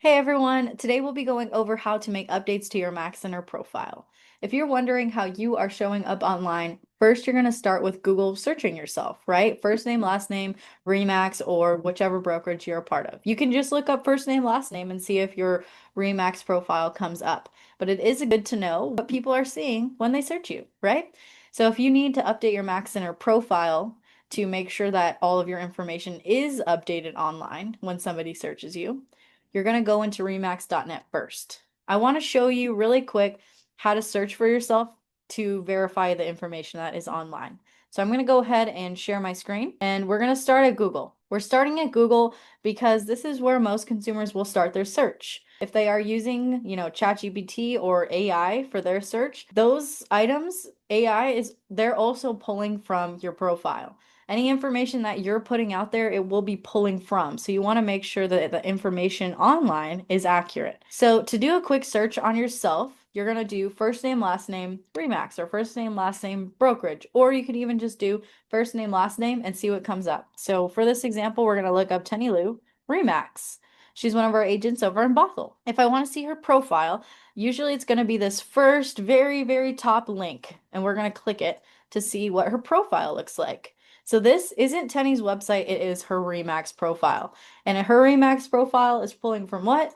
Hey everyone, today we'll be going over how to make updates to your MAXCenter profile. If you're wondering how you are showing up online, first you're going to start with Google searching yourself, right? First name, last name, REMAX, or whichever brokerage you're a part of. You can just look up first name, last name and see if your REMAX profile comes up. But it is good to know what people are seeing when they search you, right? So if you need to update your MAXCenter profile to make sure that all of your information is updated online when somebody searches you, you're going to go into remax.net first. I want to show you really quick how to search for yourself to verify the information that is online. So I'm going to go ahead and share my screen and we're going to start at Google. We're starting at Google because this is where most consumers will start their search. If they are using, ChatGPT or AI for their search, those items, they're also pulling from your profile. Any information that you're putting out there, it will be pulling from. So you want to make sure that the information online is accurate. So to do a quick search on yourself, you're going to do first name, last name, REMAX, or first name, last name, brokerage. Or you could even just do first name, last name, and see what comes up. So for this example, we're going to look up Tenny Lou, REMAX. She's one of our agents over in Bothell. If I want to see her profile, usually it's going to be this first very, very top link, and we're going to click it to see what her profile looks like. So this isn't Tenny's website, it is her REMAX profile. And her REMAX profile is pulling from what?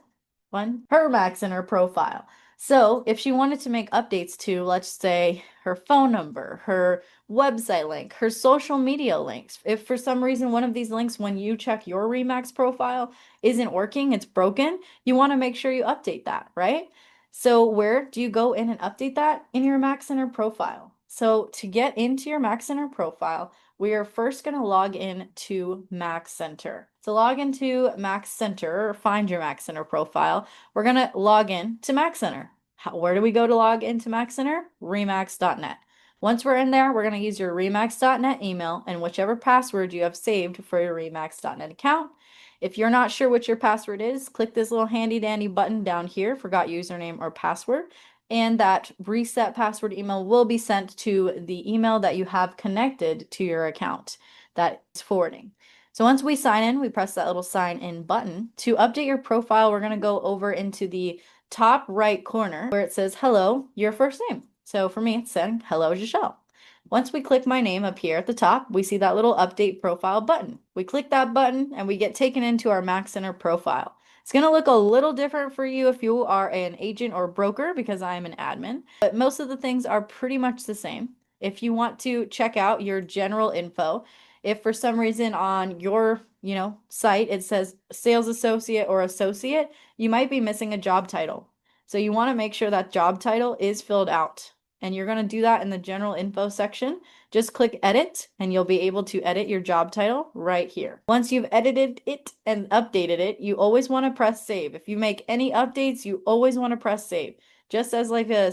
Her MAXCenter profile. So if she wanted to make updates to, let's say, her phone number, her website link, her social media links, if for some reason one of these links, when you check your REMAX profile, isn't working, it's broken, you want to make sure you update that, right? So where do you go in and update that? In your MAXCenter profile. So to get into your MAXCenter profile, we are first going to log in to MAXCenter. To log into MAXCenter or find your MAXCenter profile, we're going to log in to MAXCenter. Where do we go to log into MAXCenter? Remax.net. Once we're in there, we're going to use your remax.net email and whichever password you have saved for your remax.net account. If you're not sure what your password is, click this little handy dandy button down here, forgot username or password, and that reset password email will be sent to the email that you have connected to your account that is forwarding. So once we sign in, we press that little sign in button. To update your profile, we're going to go over into the top right corner where it says, hello, your first name. So for me, it's saying, hello, Giselle. Once we click my name up here at the top, we see that little update profile button. We click that button and we get taken into our MAXCenter profile. It's going to look a little different for you if you are an agent or broker because I am an admin, but most of the things are pretty much the same. If you want to check out your general info, if for some reason on your, site it says sales associate or associate, you might be missing a job title. So you want to make sure that job title is filled out. And you're going to do that in the general info section. Just click edit and you'll be able to edit your job title right here. Once you've edited it and updated it, you always want to press save. If you make any updates, you always want to press save. Just as like a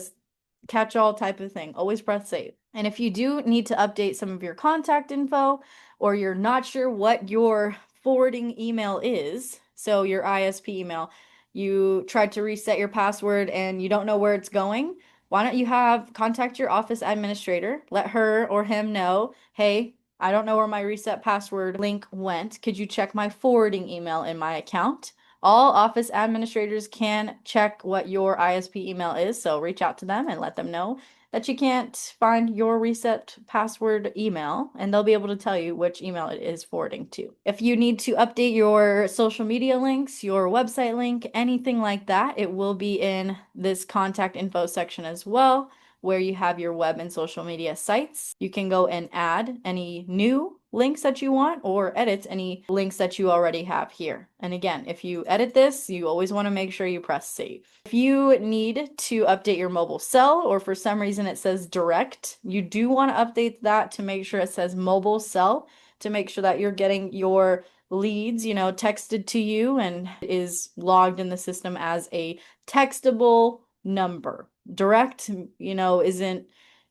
catch-all type of thing, always press save. And if you do need to update some of your contact info or you're not sure what your forwarding email is, so your ISP email, you tried to reset your password and you don't know where it's going, why don't you contact your office administrator, let her or him know, hey, I don't know where my reset password link went. Could you check my forwarding email in my account? All office administrators can check what your ISP email is, so reach out to them and let them know that you can't find your reset password email, and they'll be able to tell you which email it is forwarding to. If you need to update your social media links, your website link, anything like that, it will be in this contact info section as well, where you have your web and social media sites. You can go and add any new links that you want or edit any links that you already have here. And again, if you edit this, you always want to make sure you press save. If you need to update your mobile cell or for some reason it says direct, you do want to update that to make sure it says mobile cell to make sure that you're getting your leads, texted to you and is logged in the system as a textable number. Direct, isn't,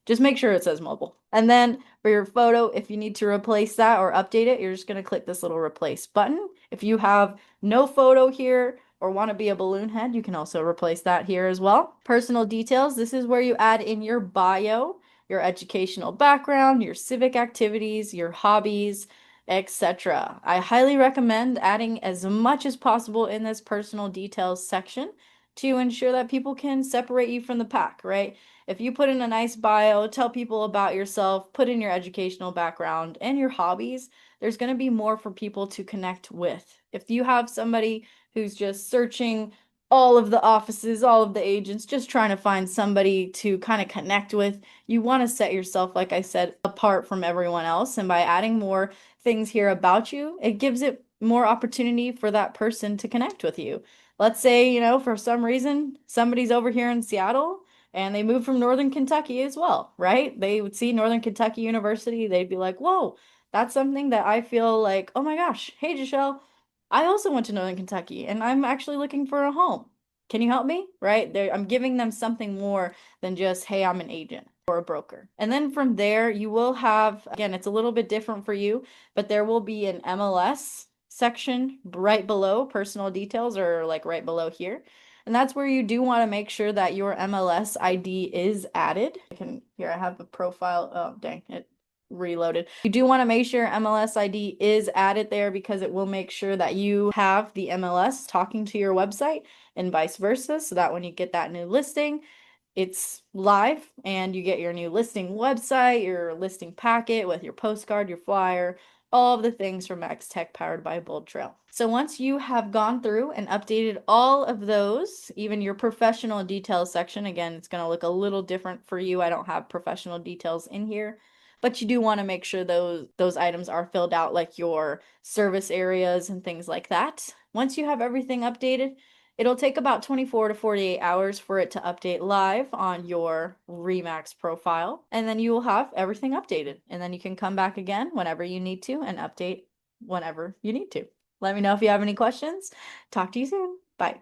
just make sure it says mobile. And then for your photo, if you need to replace that or update it, you're just going to click this little replace button. If you have no photo here or want to be a balloon head, you can also replace that here as well. Personal details, this is where you add in your bio, your educational background, your civic activities, your hobbies. etc. I highly recommend adding as much as possible in this personal details section to ensure that people can separate you from the pack, right? If you put in a nice bio, tell people about yourself, put in your educational background and your hobbies, there's going to be more for people to connect with. If you have somebody who's just searching all of the offices, all of the agents, just trying to find somebody to kind of connect with, you want to set yourself, like I said, apart from everyone else. And by adding more things here about you, it gives it more opportunity for that person to connect with you. Let's say, for some reason, somebody's over here in Seattle and they moved from Northern Kentucky as well, right? They would see Northern Kentucky University, they'd be like, whoa, that's something that I feel like, oh my gosh, hey, Giselle, I also went to Northern Kentucky and I'm actually looking for a home. Can you help me? Right? I'm giving them something more than just, hey, I'm an agent or a broker. And then from there, you will have, again, it's a little bit different for you, but there will be an MLS section right below personal details, or like right below here. And that's where you do want to make sure that your MLS ID is added. Here I have a profile. Oh, dang, it reloaded. You do want to make sure MLS ID is added there because it will make sure that you have the MLS talking to your website and vice versa, so that when you get that new listing, it's live and you get your new listing website, your listing packet with your postcard, your flyer, all of the things from Max Tech powered by Bold Trail. So once you have gone through and updated all of those, even your professional details section, again, it's going to look a little different for you. I don't have professional details in here, but you do want to make sure those items are filled out, like your service areas and things like that. Once you have everything updated, it'll take about 24 to 48 hours for it to update live on your REMAX profile, and then you will have everything updated. And then you can come back again whenever you need to and update whenever you need to. Let me know if you have any questions. Talk to you soon. Bye.